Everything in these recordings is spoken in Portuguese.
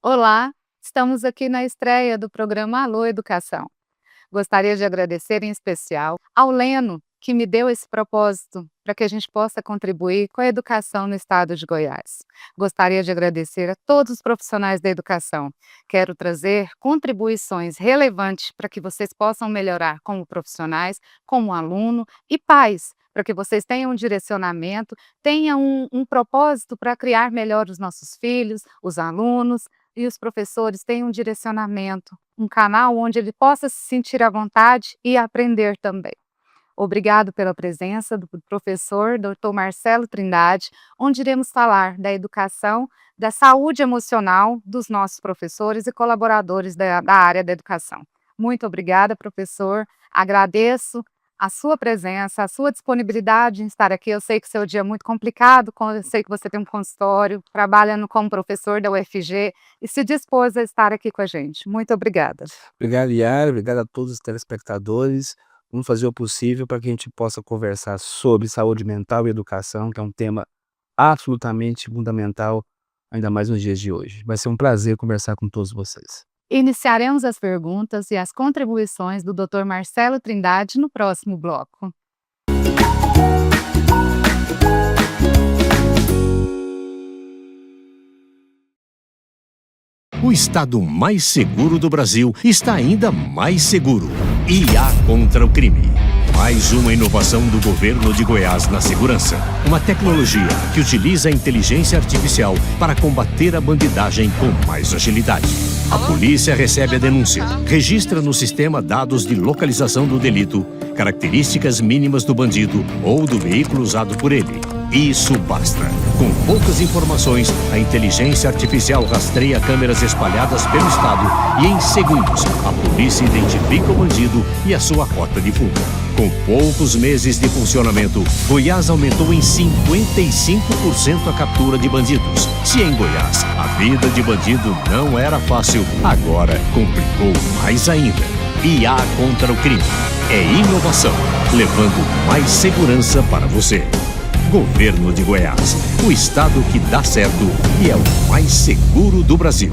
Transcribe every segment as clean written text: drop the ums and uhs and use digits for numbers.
Olá, estamos aqui na estreia do programa Alô Educação. Gostaria de agradecer em especial ao Leno, que me deu esse propósito para que a gente possa contribuir com a educação no estado de Goiás. Gostaria de agradecer a todos os profissionais da educação. Quero trazer contribuições relevantes para que vocês possam melhorar como profissionais, como aluno e pais, para que vocês tenham um direcionamento, tenham um propósito para criar melhor os nossos filhos, os alunos e os professores tenham um direcionamento, um canal onde ele possa se sentir à vontade e aprender também. Obrigado pela presença do professor Dr. Marcelo Trindade, onde iremos falar da educação, da saúde emocional dos nossos professores e colaboradores da área da educação. Muito obrigada, professor. Agradeço a sua presença, a sua disponibilidade em estar aqui. Eu sei que seu dia é muito complicado, eu sei que você tem um consultório, trabalha como professor da UFG e se dispôs a estar aqui com a gente. Muito obrigada. Obrigado, Yara. Obrigado a todos os telespectadores. Vamos fazer o possível para que a gente possa conversar sobre saúde mental e educação, que é um tema absolutamente fundamental, ainda mais nos dias de hoje. Vai ser um prazer conversar com todos vocês. Iniciaremos as perguntas e as contribuições do Dr. Marcelo Trindade no próximo bloco. O estado mais seguro do Brasil está ainda mais seguro. IA contra o crime. Mais uma inovação do governo de Goiás na segurança. Uma tecnologia que utiliza a inteligência artificial para combater a bandidagem com mais agilidade. A polícia recebe a denúncia, registra no sistema dados de localização do delito, características mínimas do bandido ou do veículo usado por ele. Isso basta. Com poucas informações, a inteligência artificial rastreia câmeras espalhadas pelo estado e, em segundos, a polícia identifica o bandido e a sua rota de fuga. Com poucos meses de funcionamento, Goiás aumentou em 55% a captura de bandidos. Se em Goiás a vida de bandido não era fácil, agora complicou mais ainda. IA contra o crime. É inovação, levando mais segurança para você. Governo de Goiás, o estado que dá certo e é o mais seguro do Brasil.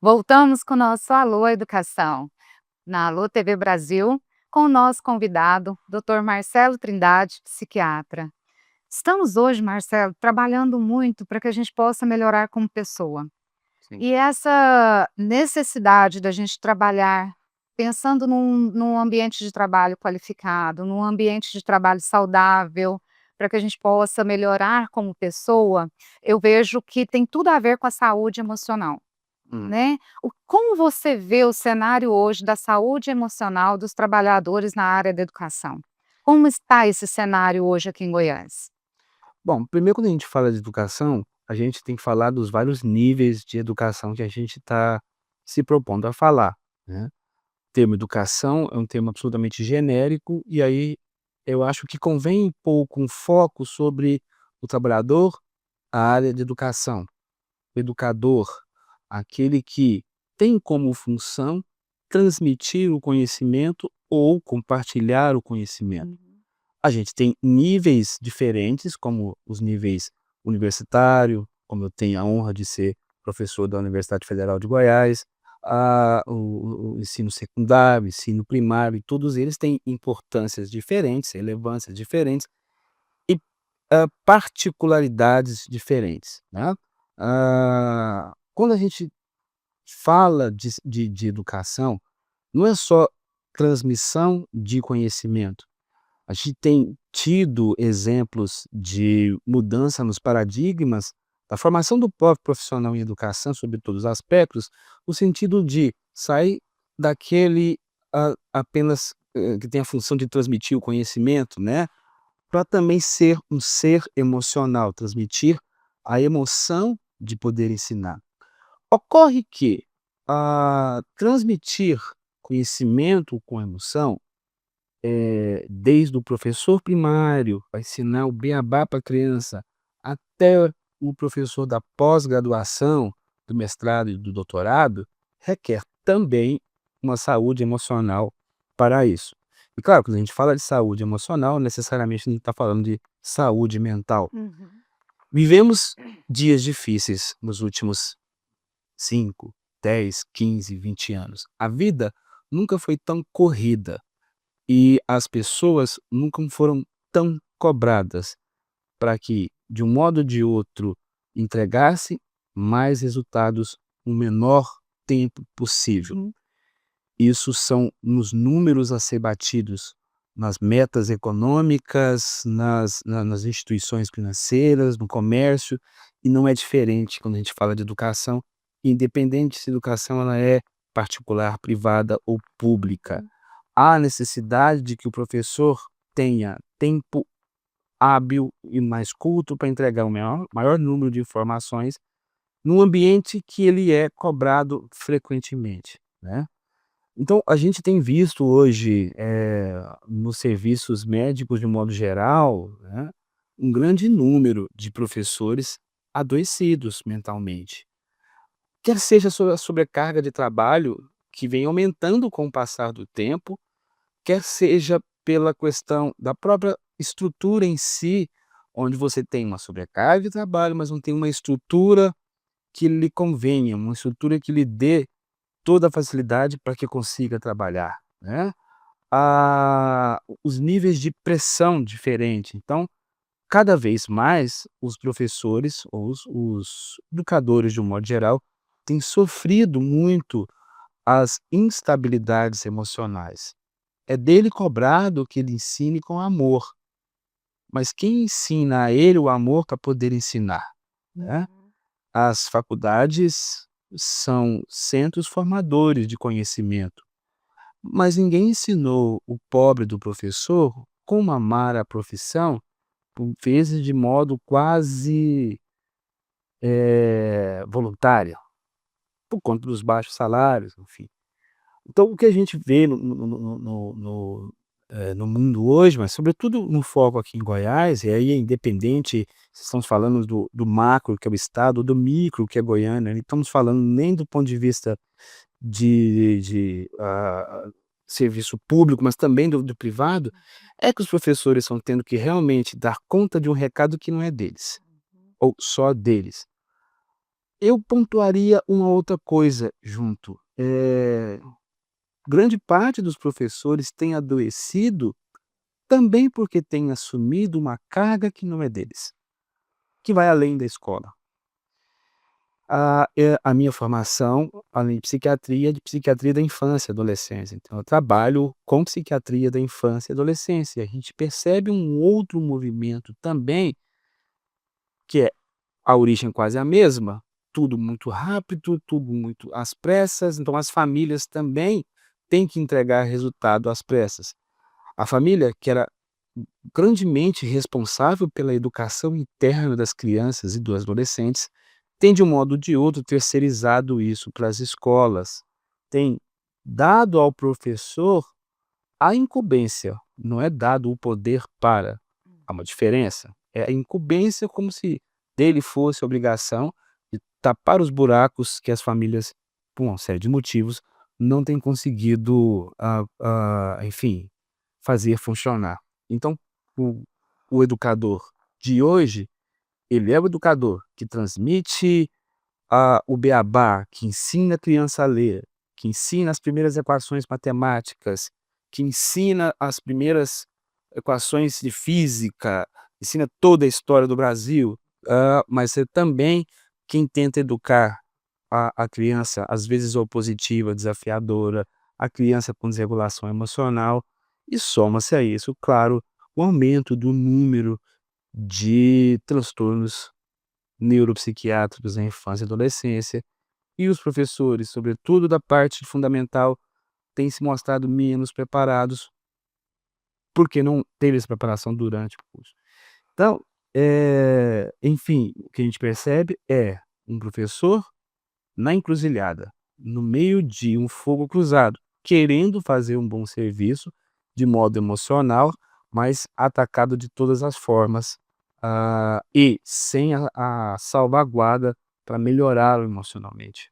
Voltamos com o nosso Alô Educação, na Alô TV Brasil, com o nosso convidado, Dr. Marcelo Trindade, psiquiatra. Estamos hoje, Marcelo, trabalhando muito para que a gente possa melhorar como pessoa. Sim. E essa necessidade da gente trabalhar pensando num ambiente de trabalho qualificado, num ambiente de trabalho saudável, para que a gente possa melhorar como pessoa, eu vejo que tem tudo a ver com a saúde emocional, Hum. né. Como você vê o cenário hoje da saúde emocional dos trabalhadores na área da educação? Como está esse cenário hoje aqui em Goiás? Bom, primeiro quando a gente fala de educação, a gente tem que falar dos vários níveis de educação que a gente está se propondo a falar, né. O termo educação é um termo absolutamente genérico, e aí eu acho que convém pouco um foco sobre o trabalhador, a área de educação, o educador, aquele que tem como função transmitir o conhecimento ou compartilhar o conhecimento. Uhum. A gente tem níveis diferentes, como os níveis universitário, como eu tenho a honra de ser professor da Universidade Federal de Goiás, o ensino secundário, o ensino primário, e todos eles têm importâncias diferentes, relevâncias diferentes e, particularidades diferentes, né. Quando a gente fala de educação, não é só transmissão de conhecimento. A gente tem tido exemplos de mudança nos paradigmas da formação do próprio profissional em educação, sobre todos os aspectos, no sentido de sair daquele apenas que tem a função de transmitir o conhecimento, né, para também ser um ser emocional, transmitir a emoção de poder ensinar. Ocorre que transmitir conhecimento com emoção, desde o professor primário, vai ensinar o beabá para a criança, até o professor da pós-graduação, do mestrado e do doutorado, requer também uma saúde emocional para isso. E claro, quando a gente fala de saúde emocional, necessariamente não está falando de saúde mental. Vivemos dias difíceis nos últimos 5, 10, 15, 20 anos. A vida nunca foi tão corrida e as pessoas nunca foram tão cobradas para que, de um modo ou de outro, entregasse mais resultados no menor tempo possível. Isso são nos números a ser batidos, nas metas econômicas, nas instituições financeiras, no comércio, e não é diferente quando a gente fala de educação, independente se a educação ela é particular, privada ou pública. Há necessidade de que o professor tenha tempo hábil e mais culto para entregar o maior número de informações num ambiente que ele é cobrado frequentemente, né. Então, a gente tem visto hoje, nos serviços médicos de modo geral, né, um grande número de professores adoecidos mentalmente. Quer seja a sobrecarga de trabalho que vem aumentando com o passar do tempo, quer seja pela questão da própria estrutura em si, onde você tem uma sobrecarga de trabalho, mas não tem uma estrutura que lhe convenha, uma estrutura que lhe dê toda a facilidade para que consiga trabalhar, né. Os níveis de pressão diferente. Então, cada vez mais os professores ou os educadores, de um modo geral, têm sofrido muito as instabilidades emocionais. É dele cobrado que ele ensine com amor, mas quem ensina a ele o amor para poder ensinar, né? As faculdades são centros formadores de conhecimento, mas ninguém ensinou o pobre do professor como amar a profissão, por vezes de modo quase, voluntário, por conta dos baixos salários, enfim. Então o que a gente vê no mundo hoje, mas sobretudo no foco aqui em Goiás, e aí é independente se estamos falando do macro, que é o estado, ou do micro, que é Goiânia, não estamos falando nem do ponto de vista de serviço público, mas também do privado, é que os professores estão tendo que realmente dar conta de um recado que não é deles, ou só deles. Eu pontuaria uma outra coisa junto, grande parte dos professores tem adoecido também porque tem assumido uma carga que não é deles, que vai além da escola. A minha formação, além de psiquiatria, é de psiquiatria da infância e adolescência, então eu trabalho com psiquiatria da infância e adolescência, a gente percebe um outro movimento também, que é a origem quase a mesma, tudo muito rápido, tudo muito às pressas, então as famílias também têm que entregar resultado às pressas. A família, que era grandemente responsável pela educação interna das crianças e dos adolescentes, tem de um modo ou de outro terceirizado isso para as escolas, tem dado ao professor a incumbência, não é dado o poder para. Há uma diferença, é a incumbência como se dele fosse a obrigação de tapar os buracos que as famílias, por uma série de motivos, não têm conseguido, enfim, fazer funcionar. Então, o o educador de hoje, ele é o educador que transmite, o beabá, que ensina a criança a ler, que ensina as primeiras equações matemáticas, que ensina as primeiras equações de física, ensina toda a história do Brasil, mas é também quem tenta educar a criança, às vezes opositiva, desafiadora, a criança com desregulação emocional, e soma-se a isso, claro, o aumento do número de transtornos neuropsiquiátricos na infância e adolescência, e os professores, sobretudo da parte fundamental, têm se mostrado menos preparados, porque não teve essa preparação durante o curso. Então, enfim, o que a gente percebe é um professor na encruzilhada, no meio de um fogo cruzado, querendo fazer um bom serviço de modo emocional, mas atacado de todas as formas, e sem a salvaguarda para melhorá-lo emocionalmente.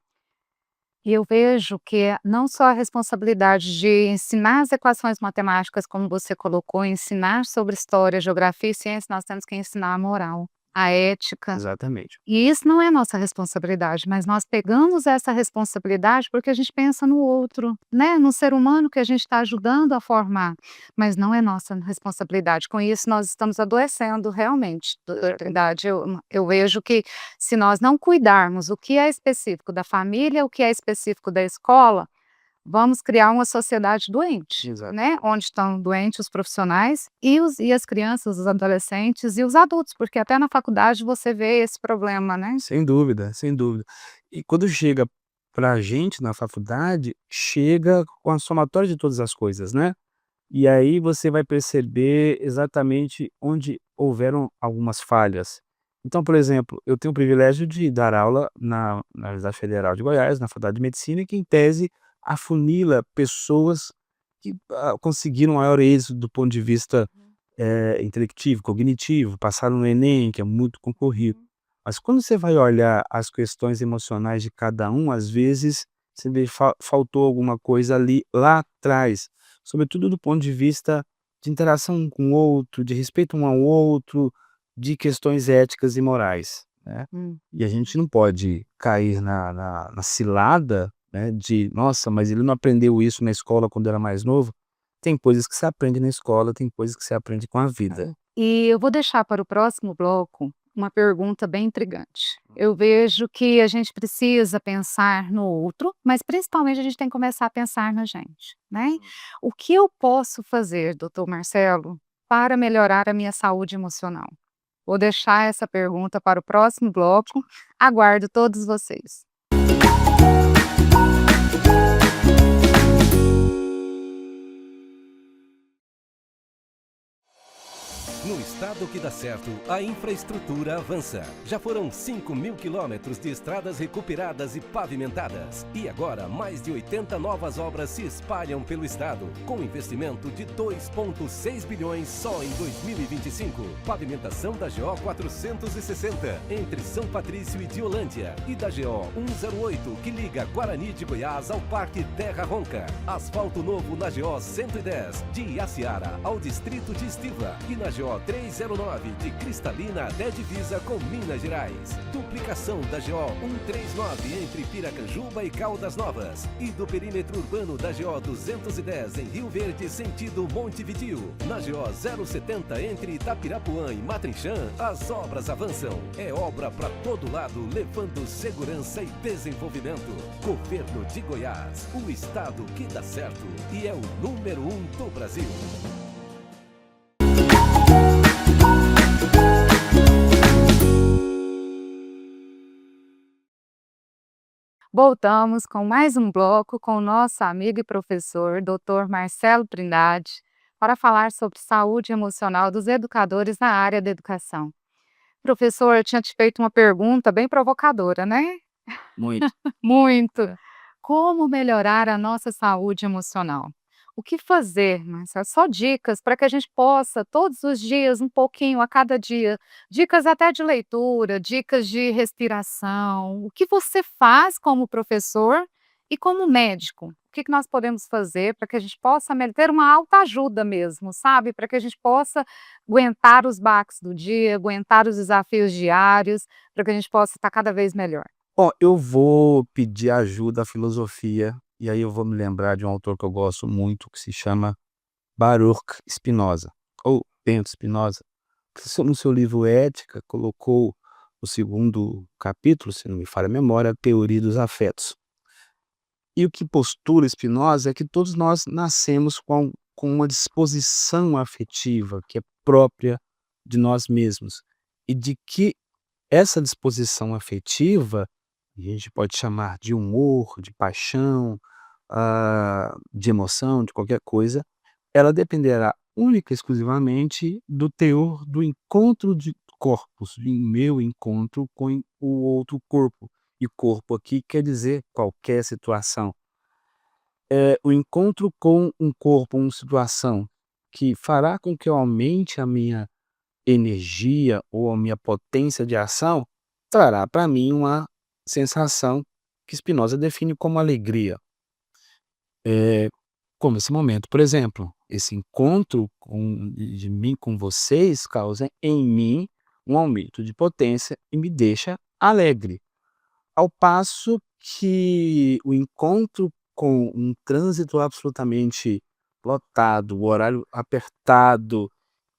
E eu vejo que não só a responsabilidade de ensinar as equações matemáticas, como você colocou, ensinar sobre história, geografia e ciência, nós temos que ensinar a moral, a ética. Exatamente. E isso não é nossa responsabilidade, mas nós pegamos essa responsabilidade porque a gente pensa no outro, né, no ser humano que a gente está ajudando a formar, mas não é nossa responsabilidade. Com isso nós estamos adoecendo realmente, verdade. Eu vejo que se nós não cuidarmos o que é específico da família, o que é específico da escola, vamos criar uma sociedade doente, Exato. né, onde estão doentes os profissionais e as crianças, os adolescentes e os adultos, porque até na faculdade você vê esse problema, né. Sem dúvida, sem dúvida. E quando chega pra gente na faculdade, chega com a somatória de todas as coisas, né. E aí você vai perceber exatamente onde houveram algumas falhas. Então, por exemplo, eu tenho o privilégio de dar aula na Universidade Federal de Goiás, na Faculdade de Medicina, que em tese afunila pessoas que, conseguiram maior êxito do ponto de vista, intelectivo, cognitivo, passaram no Enem, que é muito concorrido. Mas quando você vai olhar as questões emocionais de cada um, às vezes, você vê faltou alguma coisa ali lá atrás, sobretudo do ponto de vista de interação um com o outro, de respeito um ao outro, de questões éticas e morais, né. Hum. E a gente não pode cair na cilada, né, de: "Nossa, mas ele não aprendeu isso na escola quando era mais novo". Tem coisas que se aprende na escola, tem coisas que se aprende com a vida. E eu vou deixar para o próximo bloco uma pergunta bem intrigante. Eu vejo que a gente precisa pensar no outro, mas principalmente a gente tem que começar a pensar na gente, né. O que eu posso fazer, doutor Marcelo, para melhorar a minha saúde emocional? Vou deixar essa pergunta para o próximo bloco, aguardo todos vocês. No estado que dá certo, a infraestrutura avança. Já foram 5.000 quilômetros de estradas recuperadas e pavimentadas. E agora, mais de 80 novas obras se espalham pelo estado, com investimento de 2,6 bilhões só em 2025. Pavimentação da GO 460, entre São Patrício e Diolândia. E da GO 108, que liga Guarani de Goiás ao Parque Terra Ronca. Asfalto novo na GO 110, de Iaciara ao distrito de Estiva. E na GO 309, de Cristalina até divisa com Minas Gerais. Duplicação da GO 139 entre Piracanjuba e Caldas Novas. E do perímetro urbano da GO 210 em Rio Verde, sentido Montevidéu. Na GO 070 entre Itapirapuã e Matrinchã, as obras avançam. É obra para todo lado, levando segurança e desenvolvimento. Governo de Goiás, o estado que dá certo e é o número 1 do Brasil. Voltamos com mais um bloco com o nosso amigo e professor, doutor Marcelo Trindade, para falar sobre saúde emocional dos educadores na área da educação. Professor, eu tinha te feito uma pergunta bem provocadora, né? Muito. Muito. Como melhorar a nossa saúde emocional? O que fazer, Marcelo? Só dicas para que a gente possa, todos os dias, um pouquinho a cada dia, dicas até de leitura, dicas de respiração. O que você faz como professor e como médico? O que nós podemos fazer para que a gente possa ter uma autoajuda mesmo, sabe? Para que a gente possa aguentar os baques do dia, aguentar os desafios diários, para que a gente possa estar cada vez melhor. Ó, eu vou pedir ajuda à filosofia, e aí eu vou me lembrar de um autor que eu gosto muito, que se chama Baruch Spinoza, ou Bento Spinoza, que no seu livro Ética colocou o segundo capítulo, se não me falha a memória, a teoria dos afetos. E o que postula Spinoza é que todos nós nascemos com uma disposição afetiva que é própria de nós mesmos, e de que essa disposição afetiva, a gente pode chamar de humor, de paixão, de emoção, de qualquer coisa, ela dependerá única e exclusivamente do teor do encontro de corpos, do meu encontro com o outro corpo. E corpo aqui quer dizer qualquer situação. O encontro com um corpo, uma situação que fará com que eu aumente a minha energia ou a minha potência de ação, trará para mim uma sensação que Spinoza define como alegria. Como esse momento, por exemplo, esse encontro de mim com vocês causa em mim um aumento de potência e me deixa alegre. Ao passo que o encontro com um trânsito absolutamente lotado, o horário apertado,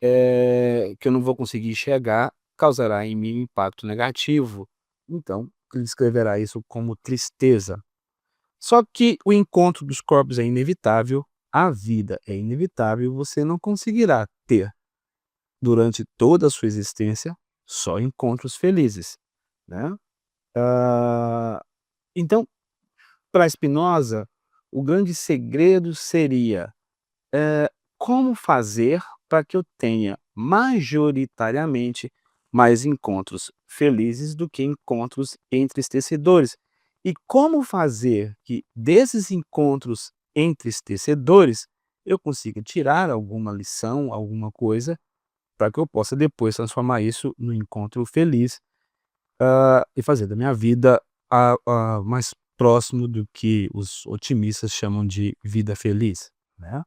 que eu não vou conseguir chegar, causará em mim um impacto negativo. Então, ele descreverá isso como tristeza. Só que o encontro dos corpos é inevitável, a vida é inevitável, você não conseguirá ter, durante toda a sua existência, só encontros felizes, né? Ah, então, para Spinoza, o grande segredo seria como fazer para que eu tenha majoritariamente mais encontros felizes do que encontros entristecedores. E como fazer que desses encontros entristecedores eu consiga tirar alguma lição, alguma coisa, para que eu possa depois transformar isso no encontro feliz, e fazer da minha vida mais próximo do que os otimistas chamam de vida feliz, né?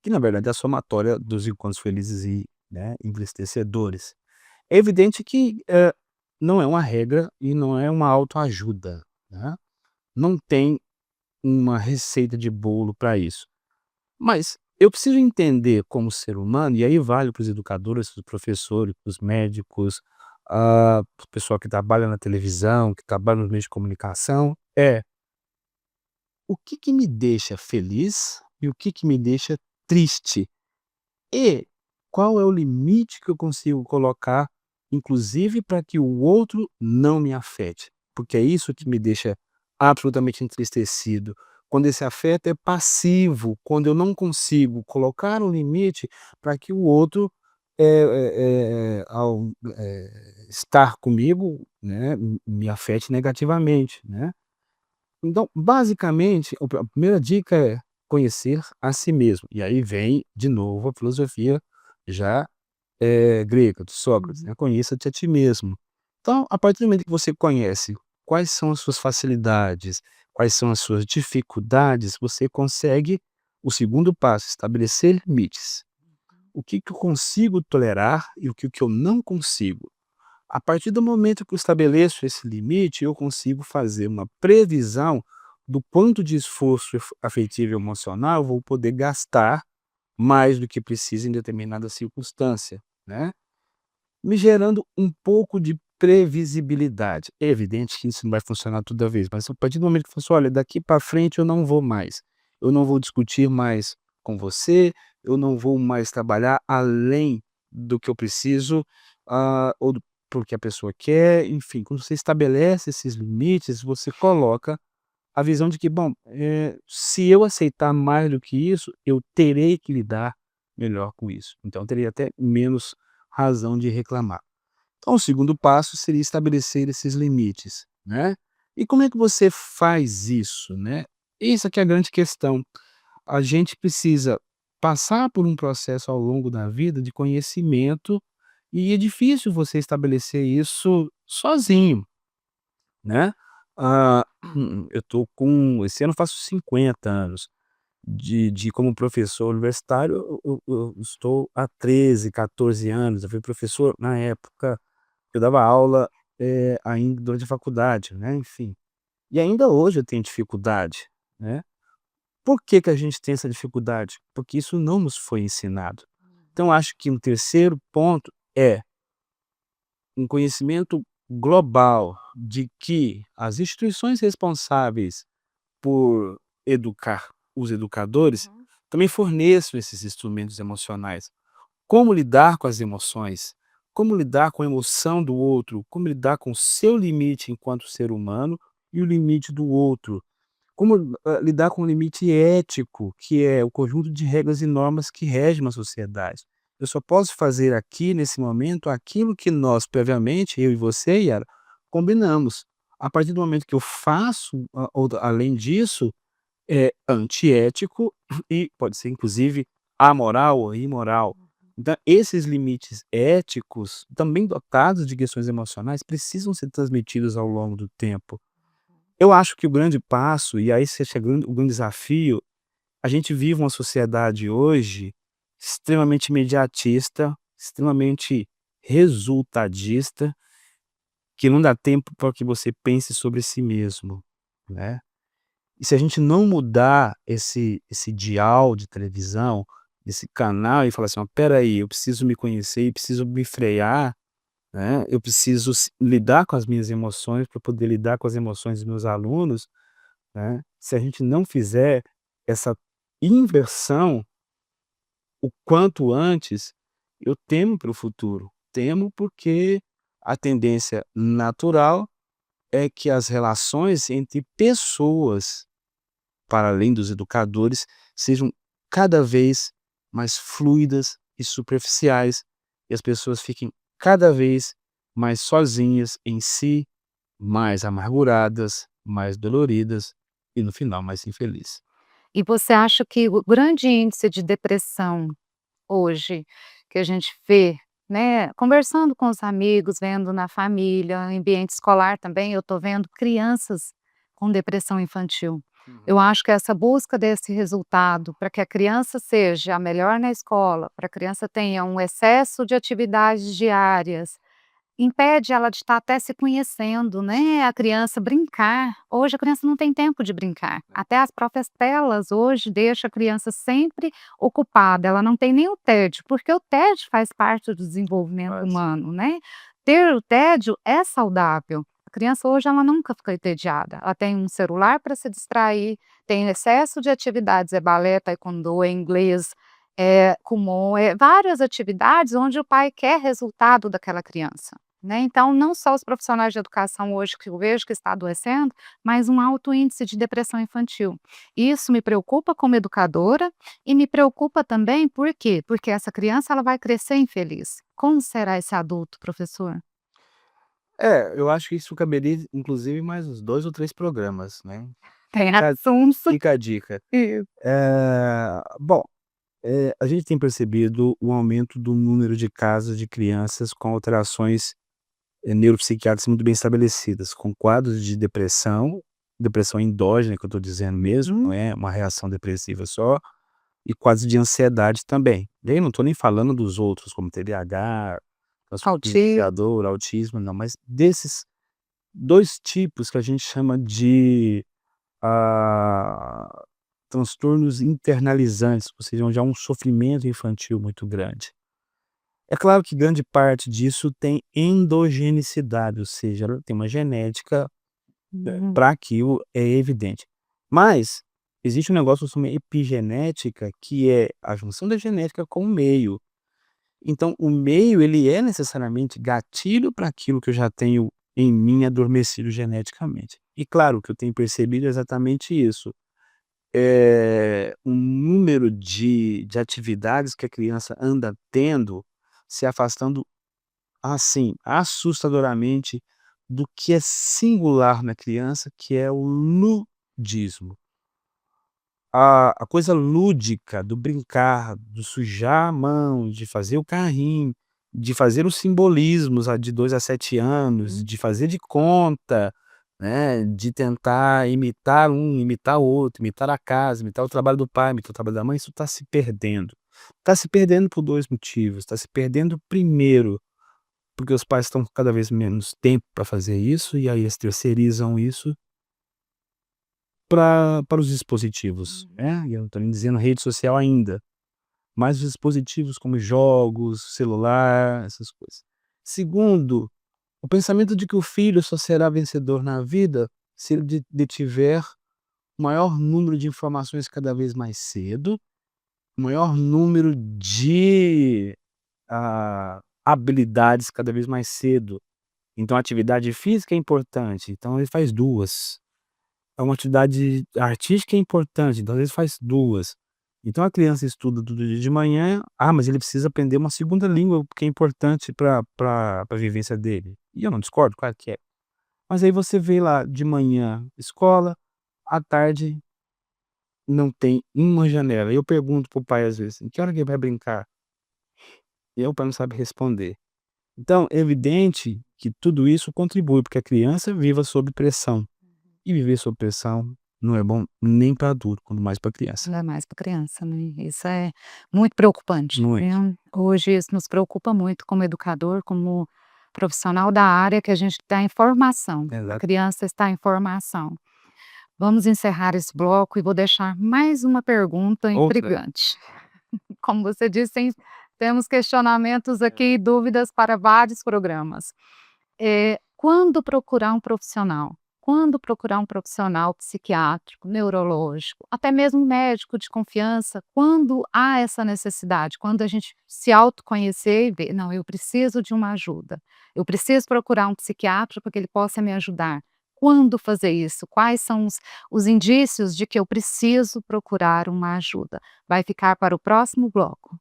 Que na verdade é a somatória dos encontros felizes e, né, entristecedores. É evidente que, não é uma regra e não é uma autoajuda, né, não tem uma receita de bolo para isso. Mas eu preciso entender como ser humano, e aí vale para os educadores, para os professores, para os médicos, para o pessoal que trabalha na televisão, que trabalha nos meios de comunicação, o que que me deixa feliz e o que que me deixa triste? E qual é o limite que eu consigo colocar, inclusive para que o outro não me afete? Porque é isso que me deixa absolutamente entristecido. Quando esse afeto é passivo, quando eu não consigo colocar um limite para que o outro, ao estar comigo, né, me afete negativamente, né? Então, basicamente, a primeira dica é conhecer a si mesmo. E aí vem, de novo, a filosofia já grega, de Sócrates, né? Conheça-te a ti mesmo. Então, a partir do momento que você conhece quais são as suas facilidades, quais são as suas dificuldades, você consegue, o segundo passo, estabelecer limites. O que que eu consigo tolerar e o que eu não consigo. A partir do momento que eu estabeleço esse limite, eu consigo fazer uma previsão do quanto de esforço afetivo e emocional eu vou poder gastar mais do que precisa em determinada circunstância, né? Me gerando um pouco de previsibilidade. É evidente que isso não vai funcionar toda vez, mas a partir do momento que eu falo assim, olha, daqui para frente eu não vou mais, eu não vou discutir mais com você, eu não vou mais trabalhar além do que eu preciso, ou porque a pessoa quer, enfim, quando você estabelece esses limites, você coloca a visão de que, bom, se eu aceitar mais do que isso, eu terei que lidar melhor com isso. Então, eu teria até menos razão de reclamar. Então, o segundo passo seria estabelecer esses limites, né? E como é que você faz isso, né? Isso aqui é a grande questão. A gente precisa passar por um processo ao longo da vida de conhecimento e é difícil você estabelecer isso sozinho, né? Ah, eu tô com esse ano eu faço 50 anos. De como professor universitário, eu estou há 13, 14 anos. Eu fui professor na época eu dava aula, ainda durante a faculdade, né, enfim. E ainda hoje eu tenho dificuldade, né. Por que que a gente tem essa dificuldade? Porque isso não nos foi ensinado. Então acho que um terceiro ponto é um conhecimento global de que as instituições responsáveis por educar os educadores também forneçam esses instrumentos emocionais. Como lidar com as emoções, como lidar com a emoção do outro, como lidar com o seu limite enquanto ser humano e o limite do outro. Como, lidar com o limite ético, que é o conjunto de regras e normas que regem uma sociedade. Eu só posso fazer aqui, nesse momento, aquilo que nós previamente, eu e você, Yara, combinamos. A partir do momento que eu faço, ou além disso, é antiético e pode ser inclusive amoral ou imoral. Então, esses limites éticos, também dotados de questões emocionais, precisam ser transmitidos ao longo do tempo. Eu acho que o grande passo, e aí você chega o grande desafio, a gente vive uma sociedade hoje extremamente imediatista, extremamente resultadista, que não dá tempo para que você pense sobre si mesmo, né. E se a gente não mudar esse dial de televisão, esse canal e falar assim: "Ó, espera aí, eu preciso me conhecer e preciso me frear, né, eu preciso lidar com as minhas emoções para poder lidar com as emoções dos meus alunos", né. Se a gente não fizer essa inversão o quanto antes, eu temo para o futuro. Temo porque a tendência natural é que as relações entre pessoas, para além dos educadores, sejam cada vez mais fluidas e superficiais, e as pessoas fiquem cada vez mais sozinhas em si, mais amarguradas, mais doloridas e no final mais infelizes. E você acha que o grande índice de depressão hoje, que a gente vê, né, conversando com os amigos, vendo na família, ambiente escolar também, eu estou vendo crianças com depressão infantil. Eu acho que essa busca desse resultado, para que a criança seja a melhor na escola, para a criança tenha um excesso de atividades diárias, impede ela de estar até se conhecendo, né, a criança brincar. Hoje a criança não tem tempo de brincar. Até as próprias telas hoje deixa a criança sempre ocupada, ela não tem nem o tédio, porque o tédio faz parte do desenvolvimento Faz. humano, né. Ter o tédio é saudável. A criança hoje ela nunca fica entediada, ela tem um celular para se distrair, tem excesso de atividades, é balé, taekwondo, é inglês, Kumon, várias atividades onde o pai quer resultado daquela criança. Né, então não só os profissionais de educação hoje que eu vejo que está adoecendo, mas um alto índice de depressão infantil. Isso me preocupa como educadora e me preocupa também por quê? Porque essa criança ela vai crescer infeliz. Como será esse adulto, professor? Eu acho que isso caberia inclusive mais uns 2 ou 3 programas, né. Tem Fica assunto. fica a dica. Isso. Bom, a gente tem percebido o aumento do número de casos de crianças com alterações, neuropsiquiátricas muito bem estabelecidas, com quadros de depressão, depressão endógena que eu estou dizendo mesmo, não é uma reação depressiva só, e quadros de ansiedade também. E aí não estou nem falando dos outros, como TDAH, transtorno Autismo. dissociador, autismo, não, mas desses 2 tipos que a gente chama de, ah, transtornos internalizantes, ou seja, onde há um sofrimento infantil muito grande. É claro que grande parte disso tem endogenicidade, ou seja, ela tem uma genética, Uhum. para aquilo é evidente. Mas existe um negócio que chama epigenética, que é a junção da genética com o meio. Então o meio ele é necessariamente gatilho para aquilo que eu já tenho em mim adormecido geneticamente. E claro, o que eu tenho percebido é exatamente isso. Um número de atividades que a criança anda tendo, se afastando, assim, assustadoramente do que é singular na criança, que é o ludismo. A coisa lúdica do brincar, do sujar a mão, de fazer o carrinho, de fazer os simbolismos de 2 a 7 anos, de fazer de conta, né, de tentar imitar um, imitar o outro, imitar a casa, imitar o trabalho do pai, imitar o trabalho da mãe, isso está se perdendo. Está se perdendo por 2 motivos, está se perdendo primeiro, porque os pais estão com cada vez menos tempo para fazer isso, e aí eles terceirizam isso para os dispositivos, né, e eu não estou nem dizendo rede social ainda, mas os dispositivos como jogos, celular, essas coisas. Segundo, o pensamento de que o filho só será vencedor na vida se ele detiver o maior número de informações cada vez mais cedo, o maior número de, habilidades cada vez mais cedo. Então a atividade física é importante, então ele faz 2. É uma atividade artística é importante, então às vezes faz 2. Então a criança estuda todo dia de manhã, mas ele precisa aprender uma segunda língua, porque é importante para a vivência dele. E eu não discordo, claro que é. Mas aí você vê lá de manhã escola, à tarde não tem uma janela. Eu pergunto para o pai às vezes: "Em que hora que ele vai brincar?" E aí o pai não sabe responder. Então é evidente que tudo isso contribui para que a criança viva sob pressão. E viver sob pressão não é bom nem para adulto, quanto mais para criança. Ainda mais para criança, né, isso é muito preocupante, Muito. viu. Hoje isso nos preocupa muito como educador, como profissional da área que a gente está em formação, a Exato. criança está em formação. Vamos encerrar esse bloco e vou deixar mais uma pergunta Outra. intrigante. Como você disse, temos questionamentos aqui e dúvidas para vários programas. Quando procurar um profissional? Quando procurar um profissional psiquiátrico, neurológico, até mesmo médico de confiança, quando há essa necessidade, quando a gente se autoconhecer e ver: "Não, eu preciso de uma ajuda, eu preciso procurar um psiquiatra para que ele possa me ajudar". Quando fazer isso? Quais são os indícios de que eu preciso procurar uma ajuda? Vai ficar para o próximo bloco.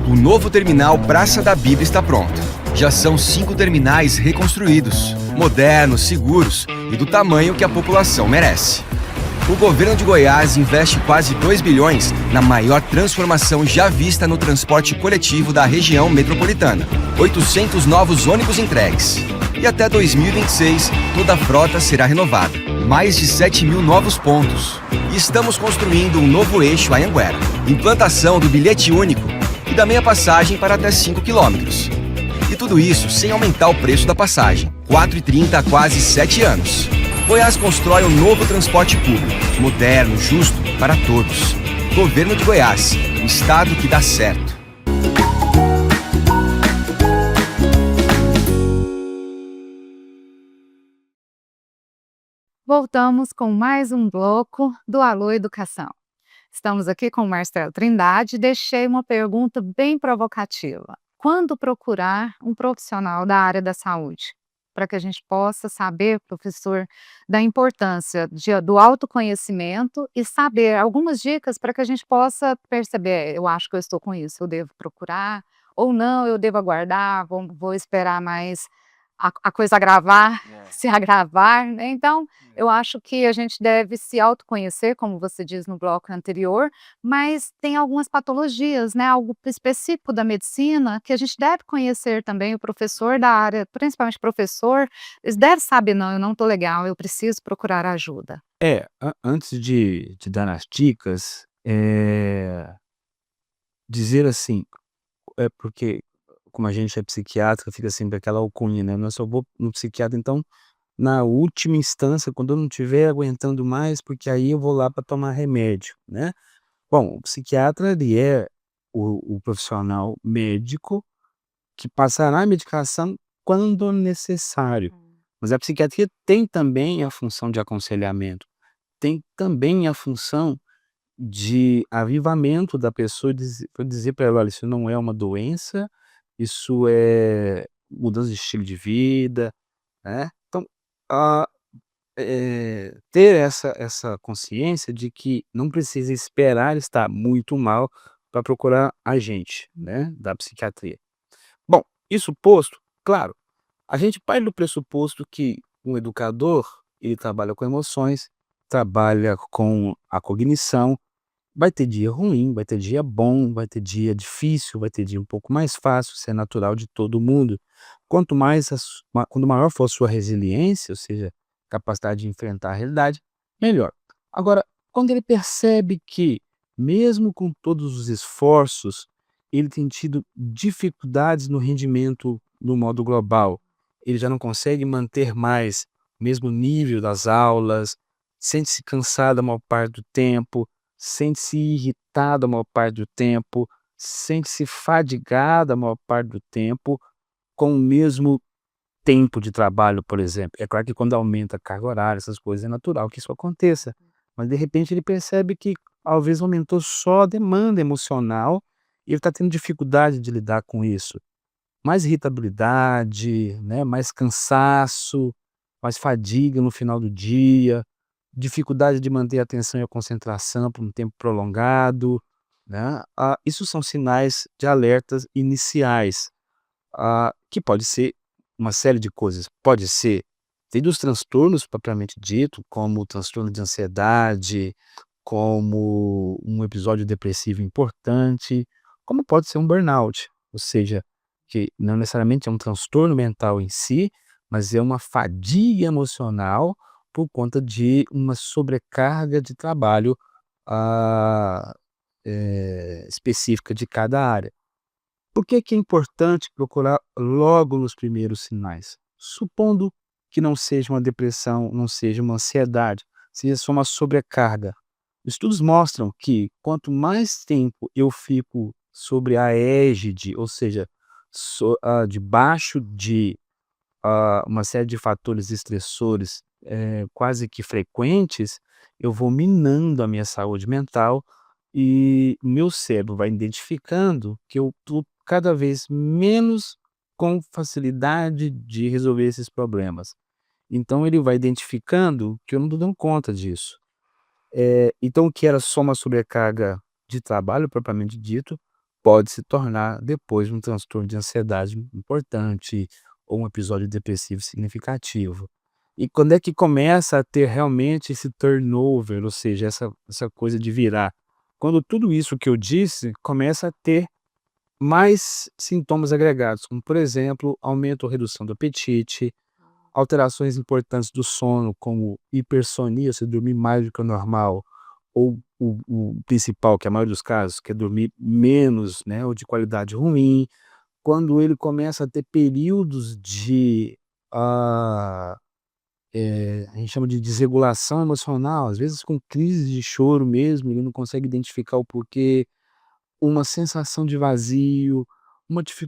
O novo terminal Praça da Bíblia está pronto. Já são 5 terminais reconstruídos, modernos, seguros e do tamanho que a população merece. O governo de Goiás investe quase 2 bilhões na maior transformação já vista no transporte coletivo da região metropolitana. 800 novos ônibus entregues. E até 2026, toda a frota será renovada. Mais de 7.000 novos pontos. E estamos construindo um novo eixo Anhanguera. Implantação do bilhete único e da meia passagem para até 5 quilômetros. E tudo isso sem aumentar o preço da passagem. R$ 4,30 há quase 7 anos. Goiás constrói um novo transporte público, moderno, justo, para todos. Governo de Goiás, o estado que dá certo. Voltamos com mais um bloco do Alô Educação. Estamos aqui com o Marcelo Trindade e deixei uma pergunta bem provocativa. Quando procurar um profissional da área da saúde? Para que a gente possa saber, professor, da importância do autoconhecimento e saber algumas dicas para que a gente possa perceber: eu acho que eu estou com isso, eu devo procurar, ou não, eu devo aguardar, vou esperar mais a coisa agravar, se agravar, né. Então, eu acho que a gente deve se autoconhecer, como você diz no bloco anterior, mas tem algumas patologias, né, algo específico da medicina que a gente deve conhecer também, o professor da área, principalmente professor, eles devem saber: "Não, eu não estou legal, eu preciso procurar ajuda". Antes de dar as dicas, dizer assim, porque como a gente é psiquiatra, fica sempre aquela alcunha, né, "Não, eu só vou no psiquiatra, então, na última instância, quando eu não estiver aguentando mais, porque aí eu vou lá para tomar remédio", né. Bom, o psiquiatra ele é o profissional médico que passará a medicação quando necessário, mas a psiquiatria tem também a função de aconselhamento, tem também a função de avivamento da pessoa, dizer para ela: "Olha, isso não é uma doença, isso é mudança de estilo de vida", né. Então, ah, ter essa consciência de que não precisa esperar estar muito mal para procurar a gente, né, da psiquiatria. Bom, isso posto, claro, a gente parte do pressuposto que um educador, ele trabalha com emoções, trabalha com a cognição. Vai ter dia ruim, vai ter dia bom, vai ter dia difícil, vai ter dia um pouco mais fácil, isso é natural de todo mundo. Quanto maior for a sua resiliência, ou seja, capacidade de enfrentar a realidade, melhor. Agora, quando ele percebe que, mesmo com todos os esforços, ele tem tido dificuldades no rendimento no modo global, ele já não consegue manter mais o mesmo nível das aulas, sente-se cansado a maior parte do tempo, sente-se irritado a maior parte do tempo, sente-se fadigado a maior parte do tempo, com o mesmo tempo de trabalho, por exemplo. É claro que quando aumenta a carga horária, essas coisas, é natural que isso aconteça, mas de repente ele percebe que talvez aumentou só a demanda emocional e ele está tendo dificuldade de lidar com isso. Mais irritabilidade, né, mais cansaço, mais fadiga no final do dia, dificuldade de manter a atenção e a concentração por um tempo prolongado, né. Isso são sinais de alertas iniciais, que pode ser uma série de coisas. Pode ser desde os transtornos propriamente dito, como o transtorno de ansiedade, como um episódio depressivo importante, como pode ser um burnout, ou seja, que não necessariamente é um transtorno mental em si, mas é uma fadiga emocional por conta de uma sobrecarga de trabalho, ah, específica de cada área. Por que é importante procurar logo nos primeiros sinais? Supondo que não seja uma depressão, não seja uma ansiedade, seja só uma sobrecarga. Estudos mostram que quanto mais tempo eu fico sobre a égide, ou seja, debaixo de uma série de fatores estressores quase que frequentes, eu vou minando a minha saúde mental e o meu cérebro vai identificando que eu estou cada vez menos com facilidade de resolver esses problemas. Então ele vai identificando que eu não estou dando conta disso. Então o que era só uma sobrecarga de trabalho propriamente dito, pode se tornar depois um transtorno de ansiedade importante ou um episódio depressivo significativo. E quando é que começa a ter realmente esse turnover, ou seja, essa coisa de virar? Quando tudo isso que eu disse começa a ter mais sintomas agregados, como por exemplo, aumento ou redução do apetite, alterações importantes do sono, como hipersonia, você dormir mais do que o normal, ou o principal, que é a maioria dos casos, que é dormir menos, né, ou de qualidade ruim. Quando ele começa a ter períodos de, a gente chama de desregulação emocional, às vezes com crises de choro mesmo, ele não consegue identificar o porquê, uma sensação de vazio,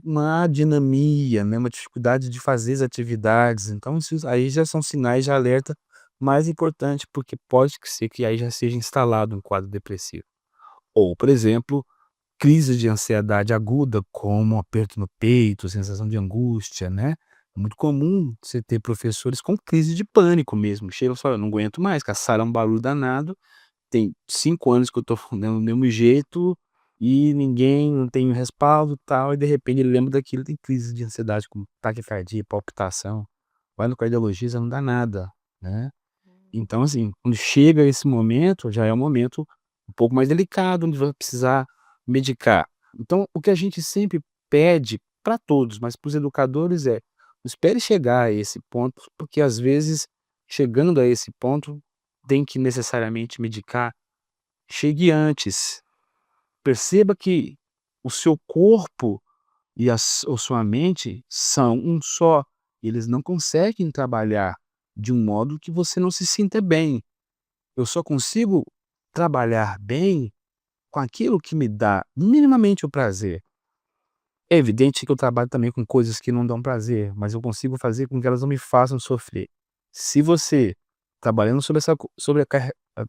uma adinamia, né, uma dificuldade de fazer as atividades, então isso aí já são sinais de alerta mais importante, porque pode que ser que aí já seja instalado um quadro depressivo. Ou, por exemplo, crise de ansiedade aguda, como um aperto no peito, sensação de angústia, né. É muito comum você ter professores com crise de pânico mesmo, chegam e falam: "Eu não aguento mais, que a sala é um barulho danado, tem 5 anos que eu tô fazendo do mesmo jeito e ninguém não tem respaldo, tal", e de repente ele lembra daquilo, tem crise de ansiedade com taquicardia, palpitação, vai no cardiologista, não dá nada, né. Então assim, quando chega esse momento, já é um momento um pouco mais delicado, onde vai precisar medicar. Então o que a gente sempre pede para todos, mas para os educadores é: não espere chegar a esse ponto, porque às vezes, chegando a esse ponto, tem que necessariamente medicar. Chegue antes. Perceba que o seu corpo e a sua mente são um só. Eles não conseguem trabalhar de um modo que você não se sinta bem. Eu só consigo trabalhar bem com aquilo que me dá minimamente o prazer. É evidente que eu trabalho também com coisas que não dão prazer, mas eu consigo fazer com que elas não me façam sofrer. Se você, trabalhando sobre essa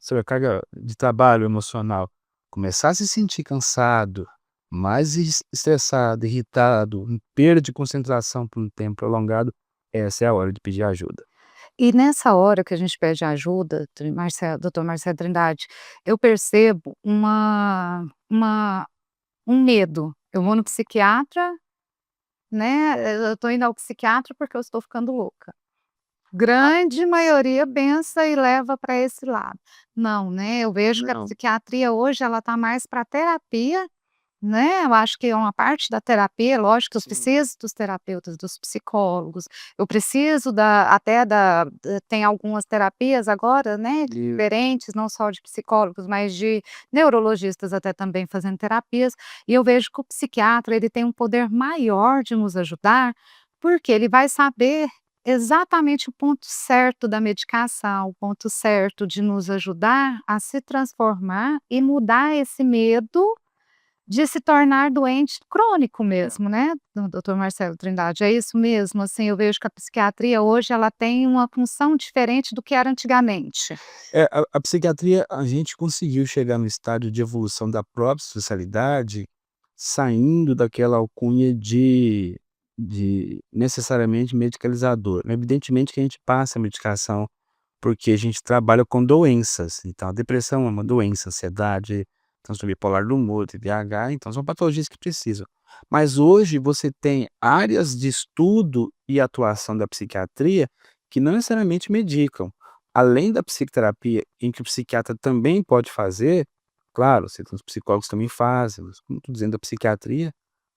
sobrecarga de trabalho emocional, começar a se sentir cansado, mais estressado, irritado, em perda de concentração por um tempo prolongado, essa é a hora de pedir ajuda. E nessa hora que a gente pede ajuda, doutor Marcelo Trindade, eu percebo um medo. Eu vou no psiquiatra, né, eu tô indo ao psiquiatra porque eu estou ficando louca. Grande maioria pensa e leva para esse lado. Não, né, eu vejo que a Não. psiquiatria hoje ela tá mais para terapia, né, eu acho que é uma parte da terapia, lógico que eu Sim. preciso dos terapeutas, dos psicólogos, eu preciso tem algumas terapias agora, né, E diferentes, não só de psicólogos, mas de neurologistas até também fazendo terapias, e eu vejo que o psiquiatra ele tem um poder maior de nos ajudar, porque ele vai saber exatamente o ponto certo da medicação, o ponto certo de nos ajudar a se transformar e mudar esse medo de se tornar doente crônico mesmo, né, doutor Marcelo Trindade, é isso mesmo? Assim, eu vejo que a psiquiatria hoje ela tem uma função diferente do que era antigamente. a psiquiatria, a gente conseguiu chegar no estádio de evolução da própria especialidade, saindo daquela alcunha de necessariamente medicalizador. Evidentemente que a gente passa a medicação porque a gente trabalha com doenças. Então, a depressão é uma doença, ansiedade, transtorno bipolar do humor, TDAH, então são patologias que precisam. Mas hoje você tem áreas de estudo e atuação da psiquiatria que não necessariamente medicam. Além da psicoterapia, em que o psiquiatra também pode fazer, claro, os psicólogos também fazem, mas como estou dizendo da psiquiatria,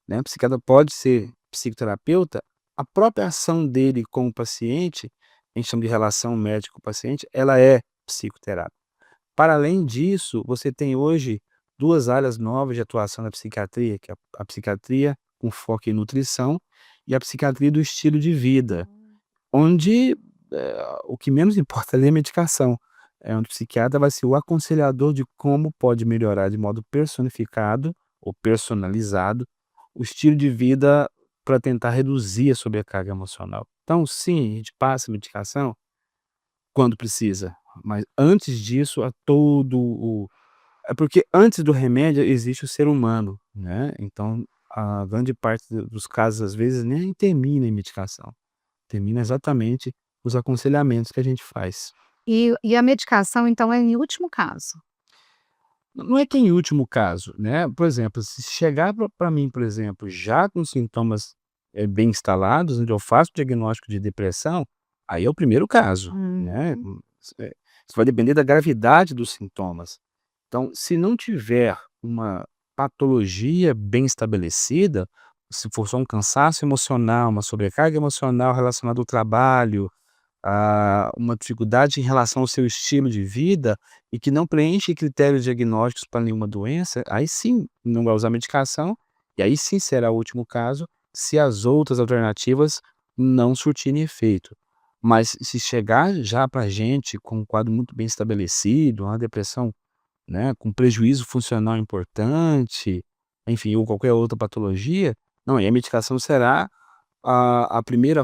né, o psiquiatra pode ser psicoterapeuta, a própria ação dele com o paciente, a gente chama de relação médico-paciente, ela é psicoterápica. Para além disso, você tem hoje 2 áreas novas de atuação na psiquiatria, que é a psiquiatria com foco em nutrição e a psiquiatria do estilo de vida, onde, o que menos importa ali é a medicação. É onde o psiquiatra vai ser o aconselhador de como pode melhorar de modo personificado ou personalizado o estilo de vida para tentar reduzir a sobrecarga emocional. Então, sim, a gente passa medicação quando precisa, mas antes disso, é porque antes do remédio existe o ser humano, né, então a grande parte dos casos, às vezes, nem termina em medicação, termina exatamente os aconselhamentos que a gente faz. E a medicação, então, é em último caso? Não é que em último caso, né, por exemplo, se chegar para mim, por exemplo, já com sintomas, bem instalados, onde eu faço o diagnóstico de depressão, aí é o primeiro caso, né, Hum. isso vai depender da gravidade dos sintomas. Então, se não tiver uma patologia bem estabelecida, se for só um cansaço emocional, uma sobrecarga emocional relacionada ao trabalho, uma dificuldade em relação ao seu estilo de vida e que não preenche critérios diagnósticos para nenhuma doença, aí sim não vai usar medicação, e aí sim será o último caso, se as outras alternativas não surtirem efeito. Mas se chegar já para a gente com um quadro muito bem estabelecido, uma depressão, né, com prejuízo funcional importante, enfim, ou qualquer outra patologia, não, aí a medicação será a primeira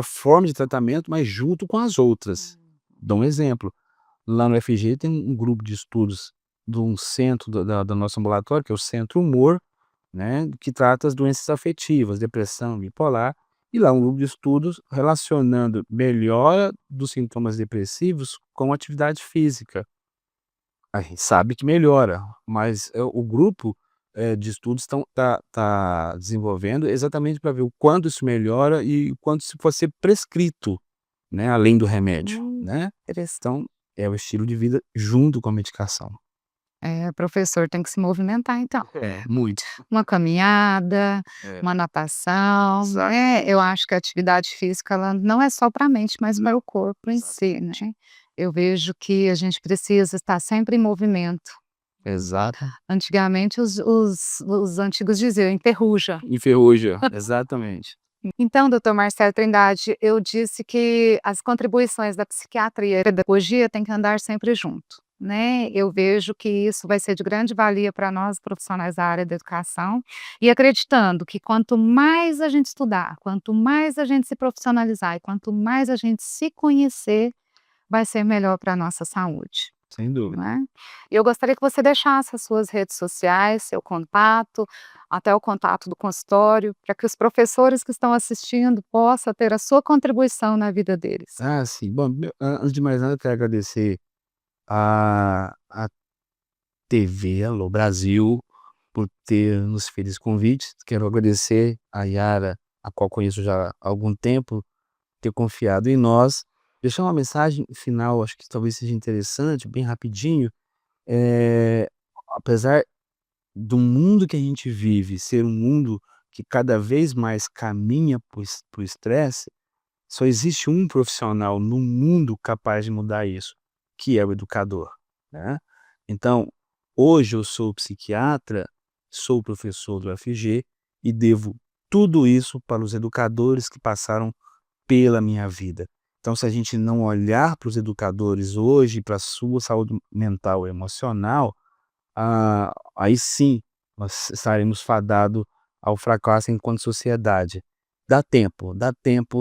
forma de tratamento, mas junto com as outras. Dou um exemplo, lá no FG tem um grupo de estudos de um centro do nosso ambulatório, que é o Centro Humor, né, que trata as doenças afetivas, depressão, bipolar, e lá um grupo de estudos relacionando melhora dos sintomas depressivos com atividade física. A gente sabe que melhora, mas, o grupo, de estudos tá desenvolvendo exatamente para ver o quanto isso melhora e o quanto isso pode ser prescrito, né, além do remédio, né. Interessante. Então, é o estilo de vida junto com a medicação. É, professor, tem que se movimentar então. É, muito. Uma caminhada, É. uma natação, Exato. né, eu acho que a atividade física ela não é só para a mente, mas para o corpo em si, né. Eu vejo que a gente precisa estar sempre em movimento. Exato. Antigamente os antigos diziam: "Enferruja". Enferruja, exatamente. Então, doutor Marcelo Trindade, eu disse que as contribuição da psiquiatria e a pedagogia têm que andar sempre junto, né. Eu vejo que isso vai ser de grande valia para nós profissionais da área da educação, e acreditando que quanto mais a gente estudar, quanto mais a gente se profissionalizar e quanto mais a gente se conhecer, vai ser melhor para a nossa saúde. Sem dúvida. Né. E eu gostaria que você deixasse as suas redes sociais, seu contato, até o contato do consultório, para que os professores que estão assistindo possa ter a sua contribuição na vida deles. Ah, sim. Bom, antes de mais nada eu quero agradecer a TV Alô Brasil por ter nos feito esse convite. Quero agradecer a Yara, a qual conheço já há algum tempo, ter confiado em nós. Deixar uma mensagem final, acho que talvez seja interessante, bem rapidinho. Apesar do mundo que a gente vive ser um mundo que cada vez mais caminha para o estresse, só existe um profissional no mundo capaz de mudar isso, que é o educador, né. Então, hoje eu sou psiquiatra, sou professor do UFG e devo tudo isso para os educadores que passaram pela minha vida. Então, se a gente não olhar para os educadores hoje, para a sua saúde mental e emocional, aí sim nós estaremos fadados ao fracasso enquanto sociedade. Dá tempo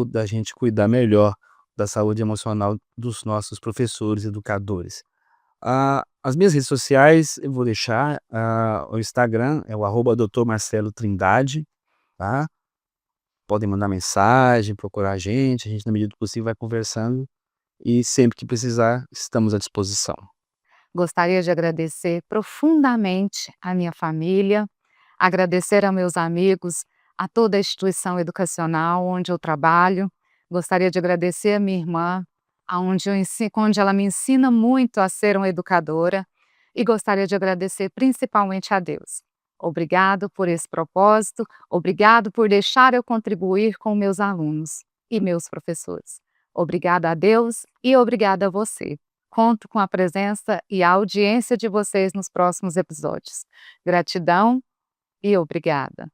da gente cuidar melhor da saúde emocional dos nossos professores, educadores. As minhas redes sociais eu vou deixar, o Instagram é o @Dr. Marcelo Trindade, tá? Podem mandar mensagem, procurar a gente na medida do possível vai conversando e sempre que precisar estamos à disposição. Gostaria de agradecer profundamente a minha família, agradecer a meus amigos, a toda a instituição educacional onde eu trabalho. Gostaria de agradecer a minha irmã, onde ela me ensina muito a ser uma educadora, e gostaria de agradecer principalmente a Deus. Obrigado por esse propósito, obrigado por deixar eu contribuir com meus alunos e meus professores. Obrigada a Deus e obrigada a você. Conto com a presença e a audiência de vocês nos próximos episódios. Gratidão e obrigada.